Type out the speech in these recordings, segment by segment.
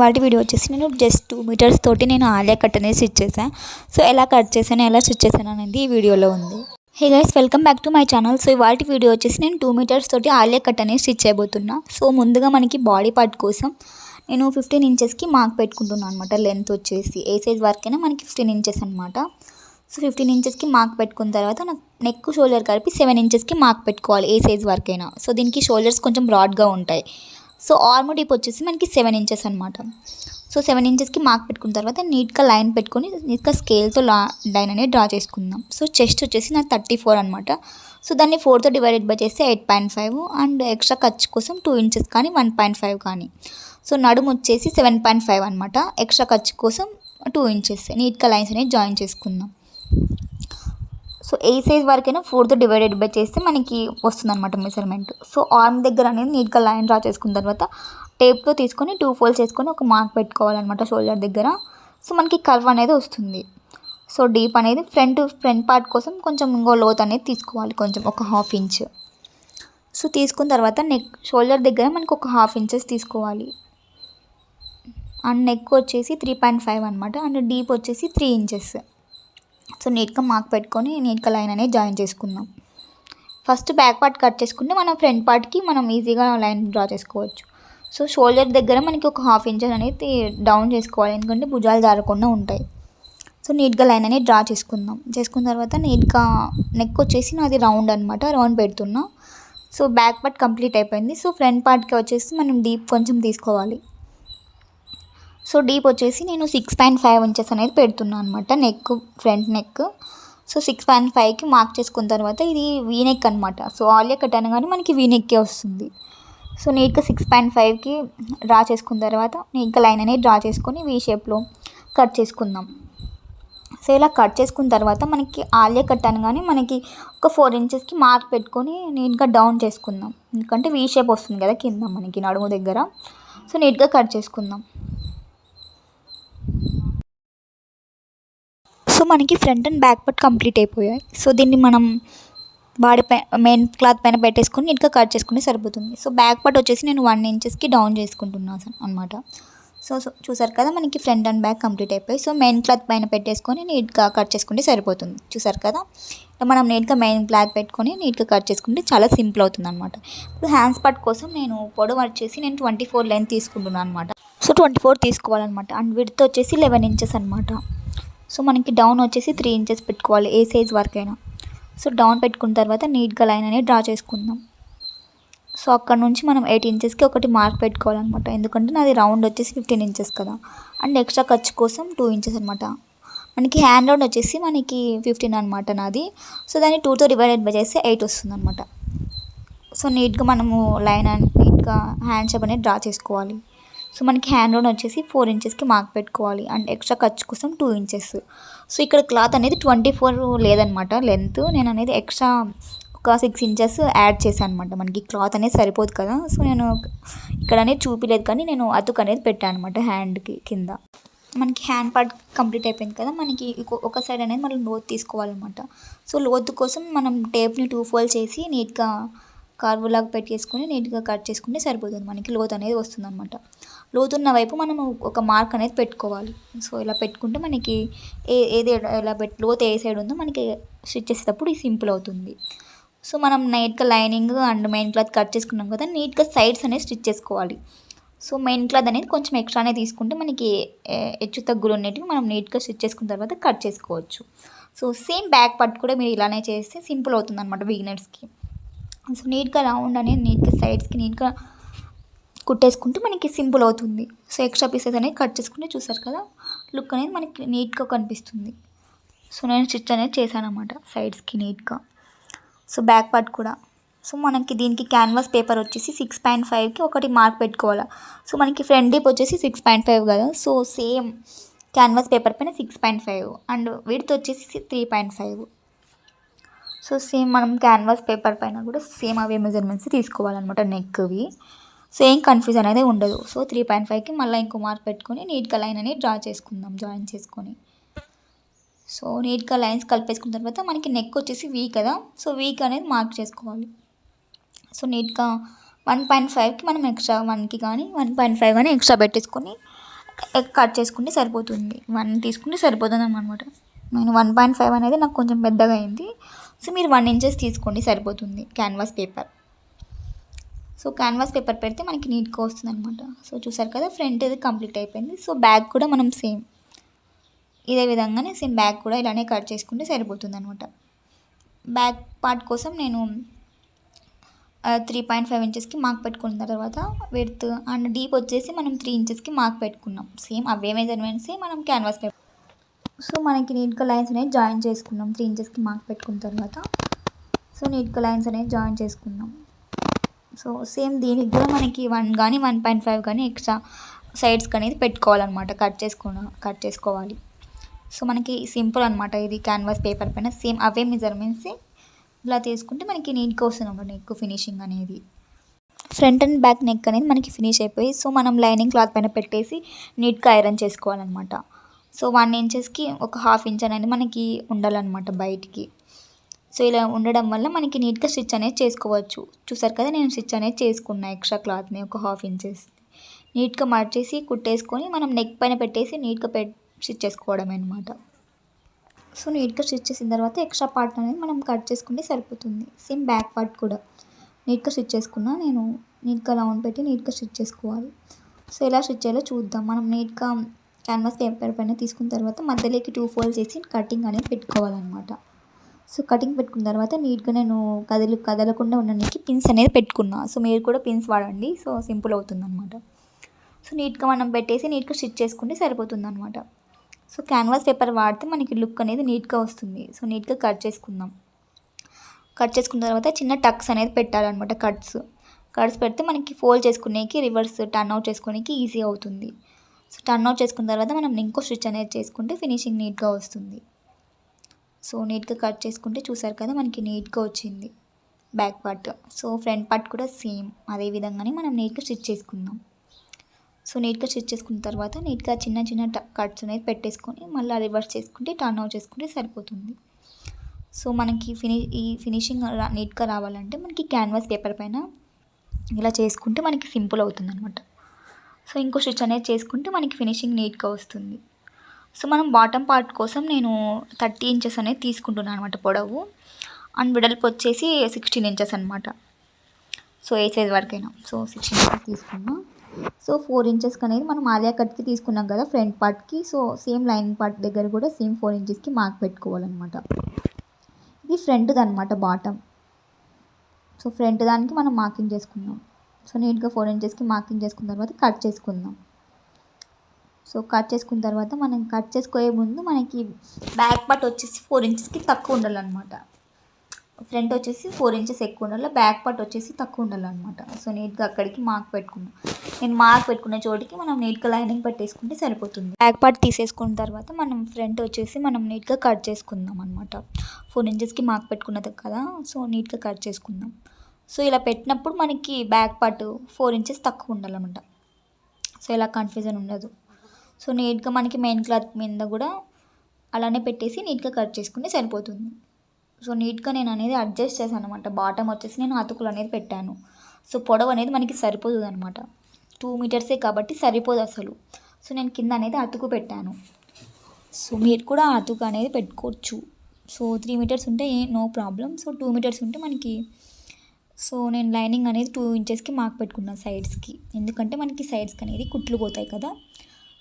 ఇవాల్టి వీడియో వచ్చేసి నేను జస్ట్ 2 మీటర్స్ తోటి నేను ఆలియా కట్ అనేది స్టిచ్ చేశాను. సో ఎలా కట్ చేశాను, ఎలా స్టిచ్ చేశాను అనేది ఈ వీడియోలో ఉంది. Hey guys, welcome back to my channel. So ఇవాల్టి వీడియో వచ్చేసి నేను 2 మీటర్స్ తోటి ఆలియా కట్ అనేది స్టిచ్ చేయబోతున్నా. సో ముందుగా మనకి బాడీ పార్ట్ కోసం నేను 15 ఇంచెస్కి మార్క్ పెట్టుకుంటున్నాను అనమాట. లెంత్ వచ్చేసి ఏ సైజ్ వరకైనా మనకి 15 ఇంచెస్ అనమాట. సో 15 ఇంచెస్కి మార్క్ పెట్టుకున్న తర్వాత నాకు నెక్ షోల్డర్ కలిపి 7 ఇంచెస్కి మార్క్ పెట్టుకోవాలి ఏ సైజ్ వరకైనా. సో దీనికి షోల్డర్స్ కొంచెం బ్రాడ్గా ఉంటాయి. సో ఆర్మ్ డీప్ వచ్చేసి మనకి 7 ఇంచెస్ అనమాట. సో 7 ఇంచెస్కి మార్క్ పెట్టుకున్న తర్వాత నీట్గా లైన్ పెట్టుకొని నీట్గా స్కేల్తో లైన్ అనేది డ్రా చేసుకుందాం. సో చెస్ట్ వచ్చేసి నాకు 34 అనమాట. సో దాన్ని 4తో డివైడెడ్ బై చేస్తే 8.5 అండ్ ఎక్స్ట్రా ఖర్చు కోసం 2 ఇంచెస్ కానీ 1.5 కానీ. సో నడుము వచ్చేసి 7.5 అనమాట. ఎక్స్ట్రా ఖర్చు కోసం 2 ఇంచెస్ నీట్గా లైన్స్ అనేది జాయిన్ చేసుకుందాం. సో ఏ సైజ్ వరకైనా 4తో డివైడెడ్ బై చేస్తే మనకి వస్తుంది అనమాట మెజర్మెంట్. సో ఆర్మ్ దగ్గర అనేది నీట్గా లైన్ డ్రా చేసుకున్న తర్వాత టేప్తో తీసుకొని 2 ఫోల్డ్స్ చేసుకొని ఒక మార్క్ పెట్టుకోవాలన్నమాట షోల్డర్ దగ్గర. సో మనకి కర్వ్ అనేది వస్తుంది. సో డీప్ అనేది ఫ్రంట్ పార్ట్ కోసం కొంచెం ఇంకో లోత్ అనేది తీసుకోవాలి, కొంచెం ఒక 1/2 ఇంచ్. సో తీసుకున్న తర్వాత షోల్డర్ దగ్గర మనకి ఒక 1/2 ఇంచెస్ తీసుకోవాలి. అండ్ నెక్ వచ్చేసి 3.5 అనమాట. అండ్ డీప్ వచ్చేసి 3 ఇంచెస్. సో నీట్గా మార్క్ పెట్టుకొని నీట్గా లైన్ అనేది జాయిన్ చేసుకుందాం. ఫస్ట్ బ్యాక్ పార్ట్ కట్ చేసుకుంటే మనం ఫ్రంట్ పార్ట్కి మనం ఈజీగా లైన్ డ్రా చేసుకోవచ్చు. సో షోల్డర్ దగ్గర మనకి ఒక 1/2 ఇంచ్ అనేది డౌన్ చేసుకోవాలి, ఎందుకంటే భుజాలు జారకుండా ఉంటాయి. సో నీట్గా లైన్ అనేది డ్రా చేసుకుందాం. చేసుకున్న తర్వాత నీట్గా నెక్ వచ్చేసి నాది రౌండ్ అనమాట, రౌండ్ పెడుతున్నా. సో బ్యాక్ పార్ట్ కంప్లీట్ అయిపోయింది. సో ఫ్రంట్ పార్ట్కి వచ్చేసి మనం డీప్ కొంచెం తీసుకోవాలి. సో డీప్ వచ్చేసి నేను 6.5 ఇంచెస్ అనేది పెడుతున్నాను అనమాట నెక్, ఫ్రంట్ నెక్. సో 6.5కి మార్క్ చేసుకున్న తర్వాత ఇది వీ నెక్ అనమాట. సో ఆలియా కట్ అనగానే మనకి వీ నెక్కే వస్తుంది. సో నీట్గా 6.5కి డ్రా చేసుకున్న తర్వాత నీట్గా లైన్ అనేది డ్రా చేసుకొని వీ షేప్లో కట్ చేసుకుందాం. సో ఇలా కట్ చేసుకున్న తర్వాత మనకి ఆలియా కట్ అనగానే మనకి ఒక 4 ఇంచెస్కి మార్క్ పెట్టుకొని నీట్గా డౌన్ చేసుకుందాం, ఎందుకంటే వీ షేప్ వస్తుంది కదా కింద మనకి నడుము దగ్గర. సో నీట్గా కట్ చేసుకుందాం. సో మనకి front and back part complete అయిపోయాయి. సో దీన్ని మనం బాడీ మెయిన్ క్లాత్ పైన పెట్టేసుకొని నీట్గా కట్ చేసుకుంటే సరిపోతుంది. సో బ్యాక్ పార్ట్ వచ్చేసి నేను 1 ఇంచెస్కి డౌన్ చేసుకుంటున్నాను అనమాట. సో చూసారు కదా, మనకి ఫ్రంట్ అండ్ బ్యాక్ కంప్లీట్ అయిపోయి. సో మెయిన్ క్లాత్ పైన పెట్టేసుకొని నీట్గా కట్ చేసుకుంటే సరిపోతుంది. చూసారు కదా, మనం నీట్గా మెయిన్ క్లాత్ పెట్టుకొని నీట్గా కట్ చేసుకుంటే చాలా సింపుల్ అవుతుంది అనమాట. ఇప్పుడు హ్యాండ్స్ పార్ట్ కోసం నేను పొడవు వచ్చేసి నేను 24 లెంత్ తీసుకుంటున్నాను అనమాట. సో 24 తీసుకోవాలన్నమాట. అండ్ విడ్త్ వచ్చేసి 11 ఇంచెస్ అనమాట. సో మనకి డౌన్ వచ్చేసి 3 ఇంచెస్ పెట్టుకోవాలి ఏ సైజ్ వరకైనా. సో డౌన్ పెట్టుకున్న తర్వాత నీట్గా లైన్ అనేది డ్రా చేసుకుందాం. సో అక్కడ నుంచి మనం 8 ఇంచెస్కి ఒకటి మార్క్ పెట్టుకోవాలన్నమాట, ఎందుకంటే నాది రౌండ్ వచ్చేసి 15 ఇంచెస్ కదా. అండ్ ఎక్స్ట్రా ఖర్చు కోసం 2 ఇంచెస్ అనమాట. మనకి హ్యాండ్ రౌండ్ వచ్చేసి మనకి 15 అనమాట నాది. సో దాన్ని 2తో డివైడెడ్ బై చేస్తే 8 వస్తుంది అనమాట. సో నీట్గా మనము లైన్ అండ్ నీట్గా హ్యాండ్ షేప్ అనేది డ్రా చేసుకోవాలి. సో మనకి హ్యాండ్ రౌండ్ వచ్చేసి 4 ఇంచెస్కి మార్క్ పెట్టుకోవాలి. అండ్ ఎక్స్ట్రా ఖర్చు కోసం 2 ఇంచెస్. సో ఇక్కడ క్లాత్ అనేది 24 లేదనమాట లెంత్, నేను అనేది ఎక్స్ట్రా ఒక 6 ఇంచెస్ యాడ్ చేశాను అనమాట. మనకి క్లాత్ అనేది సరిపోదు కదా. సో నేను ఇక్కడ అనేది చూపించలేదు, కానీ నేను అతుకు అనేది పెట్టాను అనమాట హ్యాండ్కి కింద. మనకి హ్యాండ్ పార్ట్ కంప్లీట్ అయిపోయింది కదా, మనకి ఒక సైడ్ అనేది మనం లోతు తీసుకోవాలన్నమాట. సో లోతు కోసం మనం టేప్ని 2 ఫోల్డ్ చేసి నీట్గా కర్వ్ లాగా పెట్టేసుకొని నీట్గా కట్ చేసుకుంటే సరిపోతుంది. మనకి లోతు అనేది వస్తుంది అనమాట. లోతున్న వైపు మనము ఒక మార్క్ అనేది పెట్టుకోవాలి. సో ఇలా పెట్టుకుంటే మనకి ఏది ఎలా లోతు ఏ సైడ్ ఉందో మనకి స్టిచ్ చేసేటప్పుడు ఇది సింపుల్ అవుతుంది. సో మనం నీట్గా lining and main cloth cut చేసుకున్నాం కదా, నీట్గా సైడ్స్ అనేది స్టిచ్ చేసుకోవాలి. సో మెయిన్ క్లాత్ అనేది కొంచెం ఎక్స్ట్రానే తీసుకుంటే మనకి హెచ్చు తగ్గులు ఉన్నట్టుగా మనం నీట్గా స్టిచ్ చేసుకున్న తర్వాత కట్ చేసుకోవచ్చు. సో సేమ్ బ్యాక్ పార్ట్ కూడా మీరు ఇలానే చేస్తే సింపుల్ అవుతుంది అనమాట బిగినర్స్కి. సో నీట్గా రౌండ్ అనేది నీట్గా సైడ్స్కి నీట్గా కుట్టేసుకుంటే మనకి సింపుల్ అవుతుంది. సో ఎక్స్ట్రా పీసెస్ అనేది కట్ చేసుకుంటే చూసారు కదా, లుక్ అనేది మనకి నీట్గా కనిపిస్తుంది. సో నేను స్టిచ్ అనేది చేశాను అనమాట సైడ్స్కి నీట్గా. సో బ్యాక్ పార్ట్ కూడా. సో మనకి దీనికి క్యాన్వాస్ పేపర్ వచ్చేసి 6.5కి ఒకటి మార్క్ పెట్టుకోవాలి. సో మనకి ఫ్రంట్ డీప్ వచ్చేసి 6.5 కదా. సో సేమ్ క్యాన్వాస్ పేపర్ పైన 6.5 అండ్ విడ్త్ వచ్చేసి 3.5. సో సేమ్ మనం క్యాన్వాస్ పేపర్ పైన కూడా సేమ్ అవే మెజర్మెంట్స్ తీసుకోవాలన్నమాట నెక్వి. సో ఏం కన్ఫ్యూజన్ అనేది ఉండదు. సో 3.5కి మళ్ళీ ఇంకో మార్క్ పెట్టుకొని నీట్గా లైన్ అనేది డ్రా చేసుకుందాం జాయిన్ చేసుకొని. సో నీట్గా లైన్స్ కలిపేసుకున్న తర్వాత మనకి నెక్ వచ్చేసి వీ కదా. సో వీక్ అనేది మార్క్ చేసుకోవాలి. సో నీట్గా 1.5కి మనం ఎక్స్ట్రా 1కి కానీ 1.5 కానీ ఎక్స్ట్రా పెట్టేసుకొని కట్ చేసుకుంటే సరిపోతుంది. 1 తీసుకుంటే సరిపోతుంది అనమాట. నేను 1.5 అనేది నాకు కొంచెం పెద్దగా అయింది. సో మీరు 1 ఇంచెస్ తీసుకోండి సరిపోతుంది canvas paper. So canvas paper పెడితే మనకి నీట్గా వస్తుంది అనమాట. సో చూసారు కదా, ఫ్రంట్ ఇది కంప్లీట్ అయిపోయింది. సో బ్యాక్ కూడా మనం సేమ్ ఇదే విధంగానే సేమ్ బ్యాక్ కూడా ఇలానే కట్ చేసుకుంటే సరిపోతుంది అనమాట. బ్యాక్ పార్ట్ కోసం నేను 3.5 ఇంచెస్కి మార్క్ పెట్టుకున్న తర్వాత విడ్త్ అండ్ డీప్ వచ్చేసి మనం 3 ఇంచెస్కి మార్క్ పెట్టుకున్నాం. సేమ్ అవే మెజర్మెంట్సే మనం క్యాన్వాస్ పేపర్. సో మనకి నీట్గా లైన్స్ అనేది జాయిన్ చేసుకున్నాం. 3 ఇంచెస్కి మార్క్ పెట్టుకున్న తర్వాత సో నీట్గా లైన్స్ అనేది జాయిన్ చేసుకున్నాం. సో సేమ్ దీనికి కూడా మనకి 1 కానీ 1.5 కానీ ఎక్స్ట్రా సైడ్స్కి అనేది పెట్టుకోవాలన్నమాట. కట్ చేసుకోవాలి. సో మనకి సింపుల్ అనమాట ఇది. క్యాన్వాస్ పేపర్ పైన సేమ్ అవే మెజర్మెంట్స్ ఇలా తీసుకుంటే మనకి నీట్గా వస్తుంది అనమాట నెక్ ఫినిషింగ్ అనేది. ఫ్రంట్ అండ్ బ్యాక్ నెక్ అనేది మనకి ఫినిష్ అయిపోయి సో మనం లైనింగ్ క్లాత్ పైన పెట్టేసి నీట్గా ఐరన్ చేసుకోవాలన్నమాట. సో 1 ఇంచెస్కి ఒక 1/2 ఇంచ్ అనేది మనకి ఉండాలన్నమాట బయటికి. సో ఇలా ఉండడం వల్ల మనకి నీట్గా స్టిచ్ అనేది చేసుకోవచ్చు. చూసారు కదా, నేను స్టిచ్ అనేది చేసుకున్నా ఎక్స్ట్రా క్లాత్ని ఒక 1/2 ఇంచెస్ నీట్గా మార్చేసి కుట్టేసుకొని మనం నెక్ పైన పెట్టేసి నీట్గా స్టిచ్ చేసుకోవడమే అనమాట. సో నీట్గా స్టిచ్ చేసిన తర్వాత ఎక్స్ట్రా పార్ట్ అనేది మనం కట్ చేసుకుంటే సరిపోతుంది. సేమ్ బ్యాక్ పార్ట్ కూడా నీట్గా స్టిచ్ చేసుకున్నా. నేను నీట్గా రౌండ్ పెట్టి నీట్గా స్టిచ్ చేసుకోవాలి. సో ఎలా స్టిచ్ చేయాలో చూద్దాం. మనం నీట్గా క్యాన్వాస్ పేపర్ పైన తీసుకున్న తర్వాత మధ్యలోకి 2 ఫోల్డ్స్ చేసి కటింగ్ అనేది పెట్టుకోవాలన్నమాట. సో కటింగ్ పెట్టుకున్న తర్వాత నీట్గా నేను కదలకుండా ఉండడానికి పిన్స్ అనేది పెట్టుకున్నా. సో మీరు కూడా పిన్స్ వాడండి. సో సింపుల్ అవుతుంది అనమాట. సో నీట్గా మనం పెట్టేసి నీట్గా స్టిచ్ చేసుకుంటే సరిపోతుంది అనమాట. సో క్యాన్వాస్ పేపర్ వాడితే మనకి లుక్ అనేది నీట్గా వస్తుంది. సో నీట్గా కట్ చేసుకుందాం. కట్ చేసుకున్న తర్వాత చిన్న టక్స్ అనేది పెట్టాలన్నమాట. కట్స్ పెడితే మనకి ఫోల్డ్ చేసుకునేకి రివర్స్ టర్న్ అవుట్ చేసుకోనికి ఈజీ అవుతుంది. సో టర్న్ అవుట్ చేసుకున్న తర్వాత మనం ఇంకో స్టిచ్ అనేది చేసుకుంటే ఫినిషింగ్ నీట్గా వస్తుంది. సో నీట్గా కట్ చేసుకుంటే చూసారు కదా, మనకి నీట్గా వచ్చింది back part. So front part కూడా సేమ్ అదే విధంగానే మనం నీట్గా స్టిచ్ చేసుకుందాం. సో నీట్గా స్టిచ్ చేసుకున్న తర్వాత నీట్గా చిన్న కట్స్ అనేది పెట్టేసుకొని మళ్ళీ రివర్స్ చేసుకుంటే టర్న్ అవుట్ చేసుకుంటే సరిపోతుంది. సో మనకి ఈ ఫినిషింగ్ నీట్గా రావాలంటే మనకి క్యాన్వాస్ పేపర్ పైన ఇలా చేసుకుంటే మనకి సింపుల్ అవుతుంది అనమాట. సో ఇంకో స్టిచ్ అనేది చేసుకుంటే మనకి ఫినిషింగ్ నీట్గా వస్తుంది. సో మనం బాటమ్ పార్ట్ కోసం నేను 30 ఇంచెస్ అనేది తీసుకుంటున్నాను అనమాట పొడవు. అండ్ వెడల్పు వచ్చేసి 16 ఇంచెస్ అనమాట. సో ఏ సైజ్ వరకైనా. సో 16 ఇంచెస్ తీసుకున్నాం. సో 4 ఇంచెస్కి అనేది మనం ఆలియా కట్కి తీసుకున్నాం కదా ఫ్రంట్ పార్ట్కి. సో సేమ్ లైనింగ్ పార్ట్ దగ్గర కూడా సేమ్ 4 ఇంచెస్కి మార్క్ పెట్టుకోవాలన్నమాట. ఇది ఫ్రంట్ది అనమాట బాటమ్. సో ఫ్రంట్ దానికి మనం మార్కింగ్ చేసుకుందాం. సో నీట్గా 4 ఇంచెస్కి మార్కింగ్ చేసుకున్న తర్వాత కట్ చేసుకుందాం. సో కట్ చేసుకున్న తర్వాత మనం కట్ చేసుకోయే ముందు మనకి బ్యాక్ పార్ట్ వచ్చేసి 4 ఇంచెస్కి తక్కువ ఉండాలన్నమాట. ఫ్రంట్ వచ్చేసి 4 ఇంచెస్ ఎక్కువ ఉండాలి, బ్యాక్ పార్ట్ వచ్చేసి తక్కువ ఉండాలన్నమాట. సో నీట్గా అక్కడికి మార్క్ పెట్టుకున్నాం. నేను మార్క్ పెట్టుకున్న చోటికి మనం నీట్గా లైనింగ్ పెట్టేసుకుంటే సరిపోతుంది. బ్యాక్ పార్ట్ తీసేసుకున్న తర్వాత మనం ఫ్రంట్ వచ్చేసి మనం నీట్గా కట్ చేసుకుందాం అనమాట. 4 ఇంచెస్కి మార్క్ పెట్టుకున్నది కదా, సో నీట్గా కట్ చేసుకుందాం. సో ఇలా పెట్టినప్పుడు మనకి బ్యాక్ పార్ట్ 4 ఇంచెస్ తక్కువ ఉండాలన్నమాట. సో ఇలా కన్ఫ్యూజన్ ఉండదు. సో నీట్గా మనకి మెయిన్ క్లాత్ మీద కూడా అలానే పెట్టేసి నీట్గా కట్ చేసుకుంటే సరిపోతుంది. సో నీట్గా నేను అనేది అడ్జస్ట్ చేశాను అనమాట. బాటమ్ వచ్చేసి నేను అతుకులు అనేది పెట్టాను. సో పొడవు అనేది మనకి సరిపోతుంది అనమాట. 2 మీటర్సే కాబట్టి సరిపోదు అసలు. సో నేను కింద అనేది అతుకు పెట్టాను. సో మీరు కూడా అతుకు అనేది పెట్టుకోవచ్చు. సో 3 మీటర్స్ ఉంటే నో ప్రాబ్లం. సో 2 మీటర్స్ ఉంటే మనకి సో నేను లైనింగ్ అనేది 2 ఇంచెస్కి మార్క్ పెట్టుకున్నాను సైడ్స్కి. ఎందుకంటే మనకి సైడ్స్కి అనేది కుట్లు పోతాయి కదా.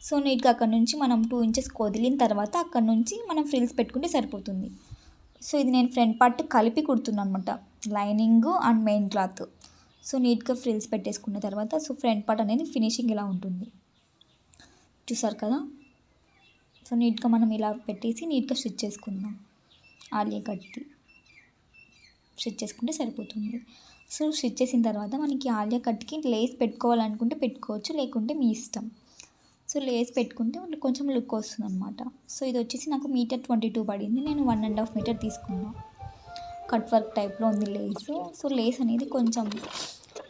సో నీట్గా అక్కడ నుంచి మనం 2 ఇంచెస్కి వదిలిన తర్వాత అక్కడ నుంచి మనం ఫ్రిల్స్ పెట్టుకుంటే సరిపోతుంది. సో ఇది నేను ఫ్రంట్ పార్ట్ కలిపి కుడుతున్నాను అనమాట, lining and main cloth. So నీట్గా ఫ్రిల్స్ పెట్టేసుకున్న తర్వాత సో ఫ్రంట్ పార్ట్ అనేది ఫినిషింగ్ ఇలా ఉంటుంది. చూసారు కదా. సో నీట్గా మనం ఇలా పెట్టేసి నీట్గా స్టిచ్ చేసుకుందాం. ఆలియా కట్కి స్టిచ్ చేసుకుంటే సరిపోతుంది. సో స్టిచ్ చేసిన తర్వాత మనకి ఆలియా కట్కి లేస్ పెట్టుకోవాలనుకుంటే పెట్టుకోవచ్చు, లేకుంటే మీ ఇష్టం. సో లేస్ పెట్టుకుంటే కొంచెం లుక్ వస్తుంది అనమాట. సో ఇది వచ్చేసి నాకు 1.22 పడింది. నేను 1.5 మీటర్ తీసుకున్నాను. కట్ వర్క్ టైప్లో ఉంది లేస్. సో లేస్ అనేది కొంచెం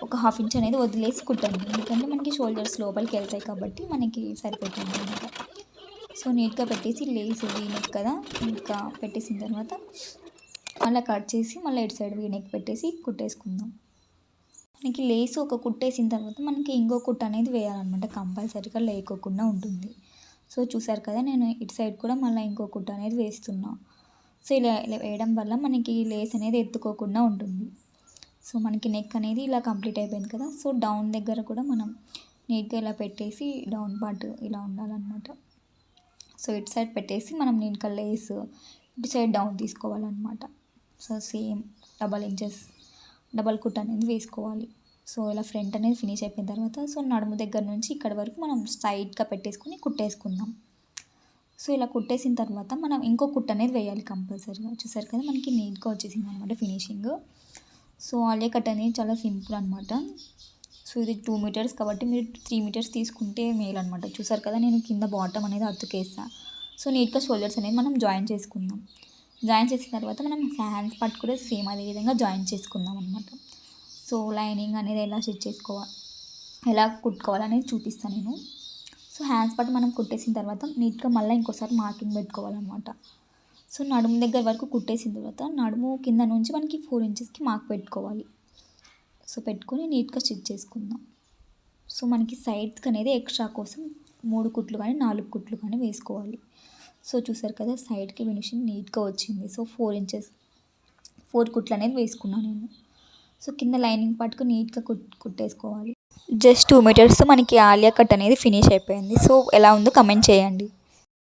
ఒక 1/2 ఇంచ్ అనేది వదిలేసి కుట్టండి, ఎందుకంటే మనకి షోల్డర్స్ లోపలికి వెళ్తాయి కాబట్టి మనకి సరిపోతుంది అనమాట. సో నీట్గా పెట్టేసి లేస్ వీనెక్ కదా, నీట్గా పెట్టేసిన తర్వాత అలా కట్ చేసి మళ్ళీ ఇటు సైడ్ వీనెక్ పెట్టేసి కుట్టేసుకుందాం. మనకి లేస్ ఒక కుట్టేసిన తర్వాత మనకి ఇంకో కుట్టు అనేది వేయాలన్నమాట, కంపల్సరీగా లేకోకుండా ఉంటుంది. సో చూసారు కదా, నేను ఇటు సైడ్ కూడా మళ్ళీ ఇంకో కుట్టు అనేది వేస్తున్నా. సో ఇలా ఇలా వేయడం వల్ల మనకి లేస్ అనేది ఎత్తుకోకుండా ఉంటుంది. సో మనకి నెక్ అనేది ఇలా కంప్లీట్ అయిపోయింది కదా. సో డౌన్ దగ్గర కూడా మనం నీట్గా ఇలా పెట్టేసి డౌన్ పార్ట్ ఇలా ఉండాలన్నమాట. సో ఇటు సైడ్ పెట్టేసి మనం నీట్గా లేస్ ఇటు సైడ్ డౌన్ తీసుకోవాలన్నమాట. సో సేమ్ డబల్ కుట్ అనేది వేసుకోవాలి. సో ఇలా ఫ్రంట్ అనేది ఫినిష్ అయిపోయిన తర్వాత సో నడుము దగ్గర నుంచి ఇక్కడ వరకు మనం స్ట్రైట్గా పెట్టేసుకొని కుట్టేసుకుందాం. సో ఇలా కుట్టేసిన తర్వాత మనం ఇంకో కుట్టు అనేది వేయాలి కంపల్సరీగా. చూసారు కదా, మనకి నీట్గా వచ్చేసింది అనమాట ఫినిషింగ్. సో ఆలియా కట్ అనేది చాలా సింపుల్ అనమాట. సో ఇది 2 మీటర్స్ కాబట్టి మీరు 3 మీటర్స్ తీసుకుంటే మేలు అనమాట. చూసారు కదా, నేను కింద బాటమ్ అనేది అతుకేస్తాను. సో నీట్గా షోల్డర్స్ అనేది మనం జాయిన్ చేసుకుందాం. జాయిన్ చేసిన తర్వాత మనం హ్యాండ్స్ పార్ట్ కూడా సేమ్ అదే విధంగా జాయిన్ చేసుకుందాం అనమాట. సో లైనింగ్ అనేది ఎలా స్టిచ్ చేసుకోవాలి, ఎలా కుట్టుకోవాలనేది చూపిస్తాను నేను. సో హ్యాండ్స్ పార్ట్ మనం కుట్టేసిన తర్వాత నీట్గా మళ్ళీ ఇంకోసారి మార్కింగ్ పెట్టుకోవాలన్నమాట. సో నడుము దగ్గర వరకు కుట్టేసిన తర్వాత నడుము కింద నుంచి మనకి 4 ఇంచెస్కి మార్క్ పెట్టుకోవాలి. సో పెట్టుకొని నీట్గా స్టిచ్ చేసుకుందాం. సో మనకి సైడ్స్కి అనేది ఎక్స్ట్రా కోసం 3 కుట్లు కానీ 4 కుట్లు కానీ వేసుకోవాలి. సో చూసారు కదా, సైడ్కి ఫినిషింగ్ నీట్గా వచ్చింది. సో 4 కుట్లు అనేది వేసుకున్నాను నేను. సో కింద లైనింగ్ పార్ట్కు నీట్గా కుట్టేసుకోవాలి. జస్ట్ 2 మీటర్స్తో మనకి ఆలియా కట్ అనేది ఫినిష్ అయిపోయింది. సో ఎలా ఉందో కమెంట్ చేయండి.